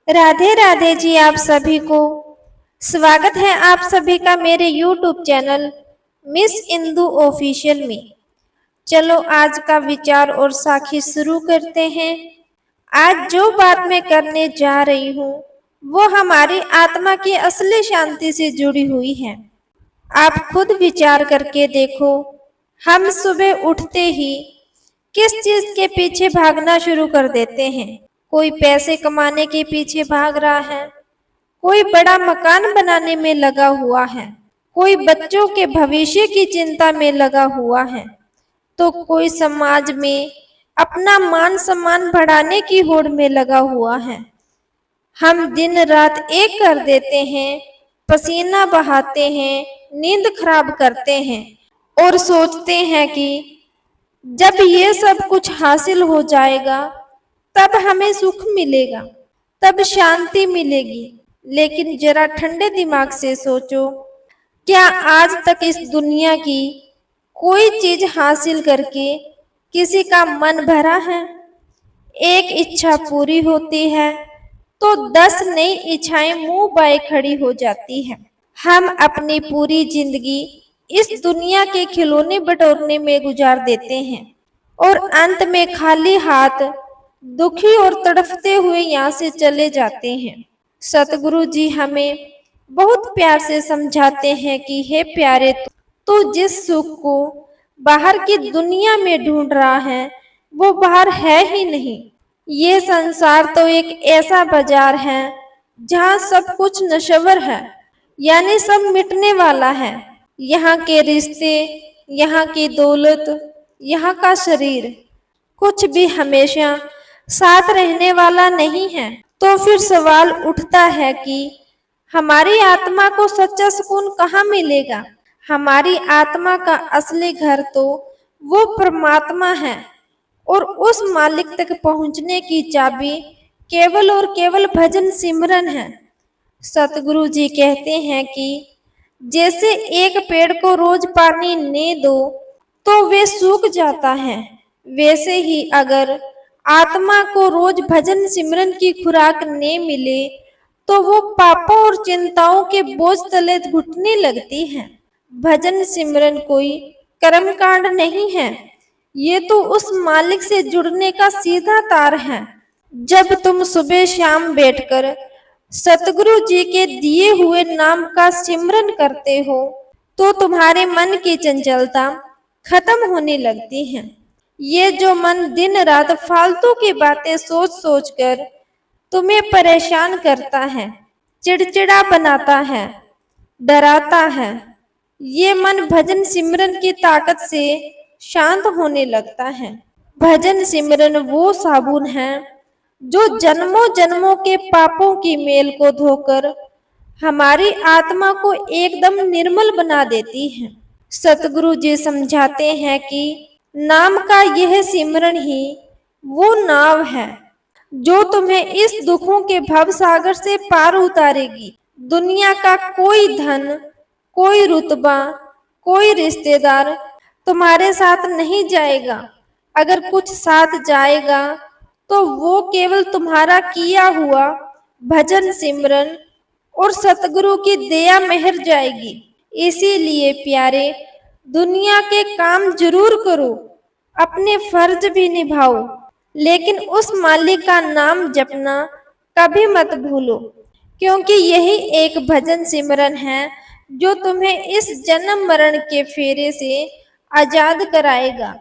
राधे राधे जी। आप सभी को स्वागत है आप सभी का मेरे YouTube channel miss Indu official में। चलो आज का विचार और साखी शुरू करते हैं। आज जो बात मैं करने जा रही हूँ वो हमारी आत्मा की असली शांति से जुड़ी हुई है। आप खुद विचार करके देखो, हम सुबह उठते ही किस चीज के पीछे भागना शुरू कर देते हैं। कोई पैसे कमाने के पीछे भाग रहा है, कोई बड़ा मकान बनाने में लगा हुआ है, कोई बच्चों के भविष्य की चिंता में लगा हुआ है, तो कोई समाज में अपना मान सम्मान बढ़ाने की होड़ में लगा हुआ है। हम दिन रात एक कर देते हैं, पसीना बहाते हैं, नींद खराब करते हैं और सोचते हैं कि जब ये सब कुछ हासिल हो जाएगा तब हमें सुख मिलेगा, तब शांति मिलेगी। लेकिन जरा ठंडे दिमाग से सोचो, क्या आज तक इस दुनिया की कोई चीज हासिल करके किसी का मन भरा है? एक इच्छा पूरी होती है तो 10 नई इच्छाएं मुंह बाए खड़ी हो जाती हैं। हम अपनी पूरी जिंदगी इस दुनिया के खिलौने बटोरने में गुजार देते हैं और अंत में खाली हाथ, दुखी और तड़फते हुए यहाँ से चले जाते हैं। सतगुरु जी हमें बहुत प्यार से समझाते हैं कि हे प्यारे, तू जिस सुख को बाहर की दुनिया में ढूंढ रहा है वो बाहर है ही नहीं। ये संसार तो एक ऐसा बाजार है जहाँ सब कुछ नश्वर है, यानी सब मिटने वाला है। यहाँ के रिश्ते, यहाँ की दौलत, यहाँ का शरीर, कुछ भी हमेशा साथ रहने वाला नहीं है। तो फिर सवाल उठता है कि हमारी आत्मा को सच्चा सुकून कहाँ मिलेगा? हमारी आत्मा का असली घर तो वो परमात्मा है और उस मालिक तक पहुंचने की चाबी केवल और केवल भजन सिमरन है। सतगुरु जी कहते हैं कि जैसे एक पेड़ को रोज पानी न दो तो वे सूख जाता है, वैसे ही अगर आत्मा को रोज भजन सिमरन की खुराक न मिले तो वो पापों और चिंताओं के बोझ तले घुटने लगती है। भजन सिमरन कोई कर्मकांड नहीं है, ये तो उस मालिक से जुड़ने का सीधा तार है। जब तुम सुबह शाम बैठकर सतगुरु जी के दिए हुए नाम का सिमरन करते हो तो तुम्हारे मन की चंचलता खत्म होने लगती है। ये जो मन दिन रात फालतू की बातें सोच सोच कर तुम्हें परेशान करता है, चिड़चिड़ा बनाता है, डराता है, ये मन भजन सिमरन की ताकत से शांत होने लगता है। भजन सिमरन वो साबुन है जो जन्मों जन्मों के पापों की मेल को धोकर हमारी आत्मा को एकदम निर्मल बना देती है। सतगुरु जी समझाते हैं कि नाम का यह सिमरन ही वो नाव है जो तुम्हें इस दुखों के भव सागर से पार उतारेगी। दुनिया का कोई धन, कोई रुतबा, कोई रिश्तेदार तुम्हारे साथ नहीं जाएगा। अगर कुछ साथ जाएगा तो वो केवल तुम्हारा किया हुआ भजन सिमरन और सतगुरु की दया मेहर जाएगी। इसीलिए प्यारे, दुनिया के काम जरूर करो, अपने फर्ज भी निभाओ, लेकिन उस मालिक का नाम जपना कभी मत भूलो, क्योंकि यही एक भजन सिमरन है जो तुम्हें इस जन्म मरण के फेरे से आजाद कराएगा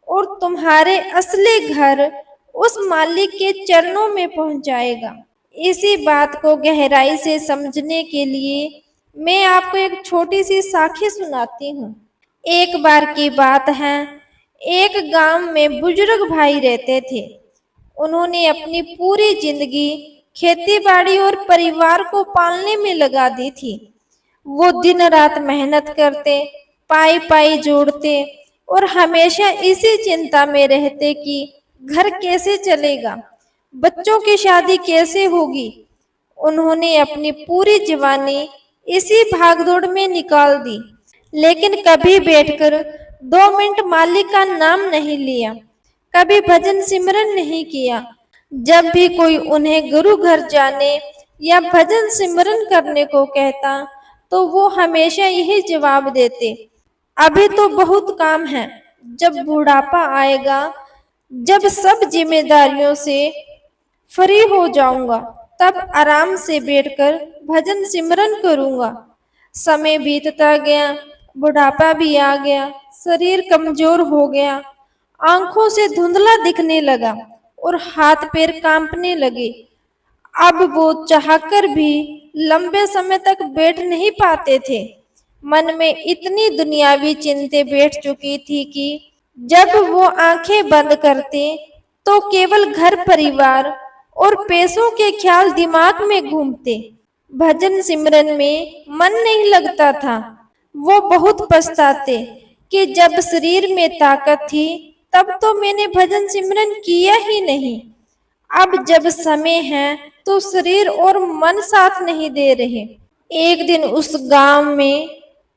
और तुम्हारे असली घर उस मालिक के चरणों में पहुंचाएगा। इसी बात को गहराई से समझने के लिए मैं आपको एक छोटी सी साखी सुनाती हूँ। एक बार की बात है, एक गांव में बुजुर्ग भाई रहते थे। उन्होंने अपनी पूरी जिंदगी खेती बाड़ी और परिवार को पालने में लगा दी थी। वो दिन रात मेहनत करते, पाई पाई जोड़ते और हमेशा इसी चिंता में रहते कि घर कैसे चलेगा, बच्चों की शादी कैसे होगी। उन्होंने अपनी पूरी जवानी इसी भागदौड़ में निकाल दी, लेकिन कभी बैठकर 2 मिनट मालिक का नाम नहीं लिया, कभी भजन सिमरन नहीं किया, जब भी कोई उन्हें गुरु घर जाने या भजन सिमरन करने को कहता तो वो हमेशा यही जवाब देते, अभी तो बहुत काम है, जब बुढ़ापा आएगा, जब सब जिम्मेदारियों से फ्री हो जाऊंगा, तब आराम से बैठकर भजन सिमरन करूंगा। समय बीतता गया, बुढ़ापा भी आ गया, शरीर कमजोर हो गया, आंखों से धुंधला दिखने लगा और हाथ पैर कांपने लगे। अब वो चाहकर भी लंबे समय तक बैठ नहीं पाते थे। मन में इतनी दुनियावी चिंताएं बैठ चुकी थी कि जब वो आंखें बंद करते तो केवल घर परिवार और पैसों के ख्याल दिमाग में घूमते। भजन सिमरन में मन नहीं लगता था। वो बहुत पछताते कि जब शरीर में ताकत थी तब तो मैंने भजन सिमरन किया ही नहीं। अब जब समय है तो शरीर और मन साथ नहीं दे रहे। एक दिन उस गांव में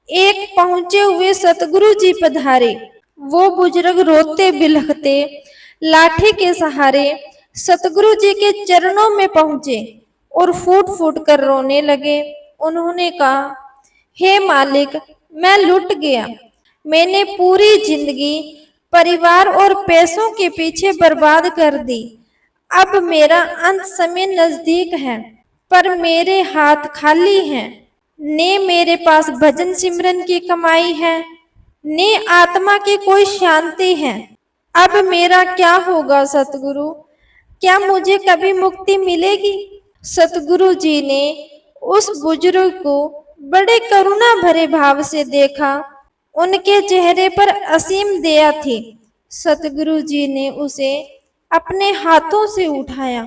एक पहुंचे हुए सतगुरु जी पधारे। वो बुजुर्ग रोते बिलखते लाठी के सहारे सतगुरु जी के चरणों में पहुंचे और फूट फूट कर रोने लगे। उन्होंने कहा, हे मालिक, मैं लुट गया। मैंने पूरी जिंदगी परिवार और पैसों के पीछे बर्बाद कर दी। अब मेरा अंत समय नजदीक है, पर मेरे हाथ खाली हैं। ने मेरे पास भजन सिमरन की कमाई है, ने आत्मा की कोई शांति है। अब मेरा क्या होगा सतगुरु? क्या मुझे कभी मुक्ति मिलेगी? सतगुरु जी ने उस बुजुर्ग को बड़े करुणा भरे भाव से देखा। उनके चेहरे पर असीम दया थी। सतगुरु जी ने उसे अपने हाथों से उठाया,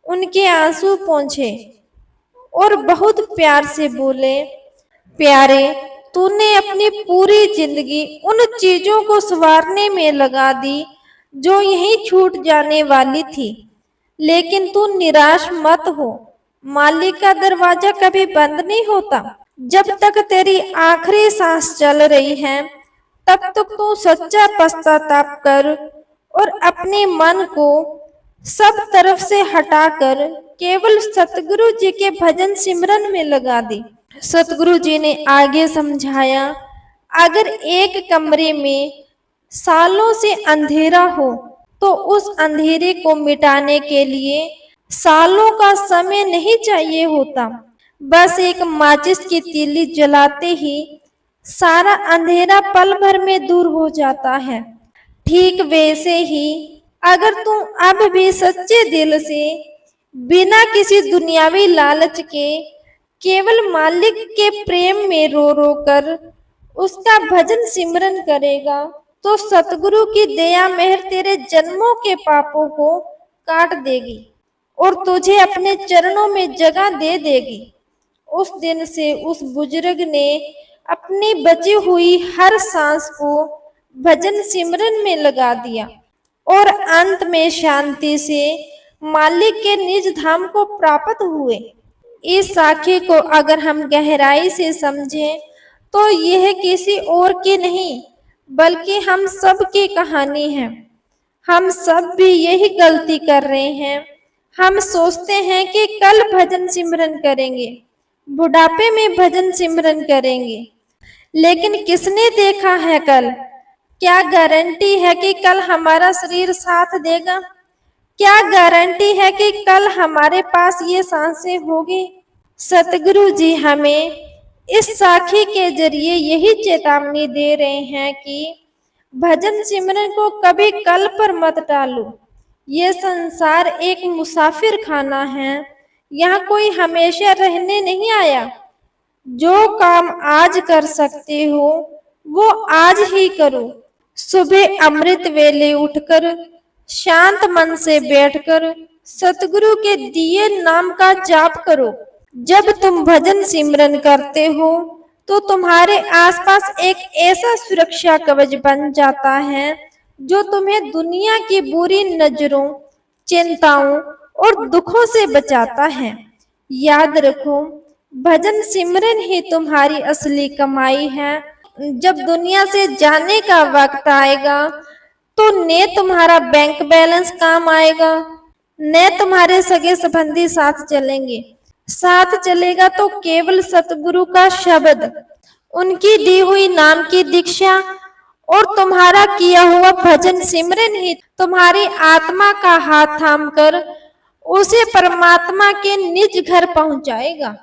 उनके आंसू पोंछे और बहुत प्यार से बोले, प्यारे, तूने अपनी पूरी जिंदगी उन चीजों को संवारने में लगा दी जो यहीं छूट जाने वाली थी। लेकिन तू निराश मत हो, मालिक का दरवाजा कभी बंद नहीं होता। जब तक तेरी आखिरी सांस चल रही है तब तक तू सच्चा पश्चाताप कर और अपने मन को सब तरफ से हटाकर केवल सतगुरु जी के भजन सिमरन में लगा दे। सतगुरु जी ने आगे समझाया, अगर एक कमरे में सालों से अंधेरा हो तो उस अंधेरे को मिटाने के लिए सालों का समय नहीं चाहिए होता। बस एक माचिस की तीली जलाते ही सारा अंधेरा पल भर में दूर हो जाता है। ठीक वैसे ही अगर तुम अब भी सच्चे दिल से बिना किसी दुनियावी लालच के केवल मालिक के प्रेम में रो रो कर उसका भजन सिमरन करेगा तो सतगुरु की दया मेहर तेरे जन्मों के पापों को काट देगी और तुझे अपने चरणों में जगह दे देगी। उस दिन से उस बुजुर्ग ने अपनी बची हुई हर सांस को भजन सिमरन में लगा दिया और अंत में शांति से मालिक के निज धाम को प्राप्त हुए। इस साखी को अगर हम गहराई से समझें तो यह किसी और की नहीं बल्कि हम सब की कहानी है। हम सब भी यही गलती कर रहे हैं। हम सोचते हैं कि कल भजन सिमरन करेंगे, बुढ़ापे में भजन सिमरन करेंगे, लेकिन किसने देखा है कल? क्या गारंटी है कि कल हमारा शरीर साथ देगा? क्या गारंटी है कि कल हमारे पास ये सांसें होगी? सतगुरु जी हमें इस साखी के जरिए यही चेतावनी दे रहे हैं कि भजन सिमरन को कभी कल पर मत टालो। ये संसार एक मुसाफिर खाना है, यहाँ कोई हमेशा रहने नहीं आया। जो काम आज कर सकते हो वो आज ही करो। सुबह अमृत वेले उठकर शांत मन से बैठकर सतगुरु के दिए नाम का जाप करो। जब तुम भजन सिमरन करते हो तो तुम्हारे आसपास एक ऐसा सुरक्षा कवच बन जाता है जो तुम्हें दुनिया की बुरी नजरों, चिंताओं और दुखों से बचाता है। याद रखो, भजन सिमरन ही तुम्हारी असली कमाई है। जब दुनिया से जाने का वक्त आएगा तो ने तुम्हारा बैंक बैलेंस काम आएगा, न तुम्हारे सगे संबंधी साथ चलेंगे। साथ चलेगा तो केवल सतगुरु का शब्द, उनकी दी हुई नाम की दीक्षा और तुम्हारा किया हुआ भजन सिमरन ही तुम्हारी आत्मा का हाथ थाम कर उसे परमात्मा के निज घर पहुंचाएगा।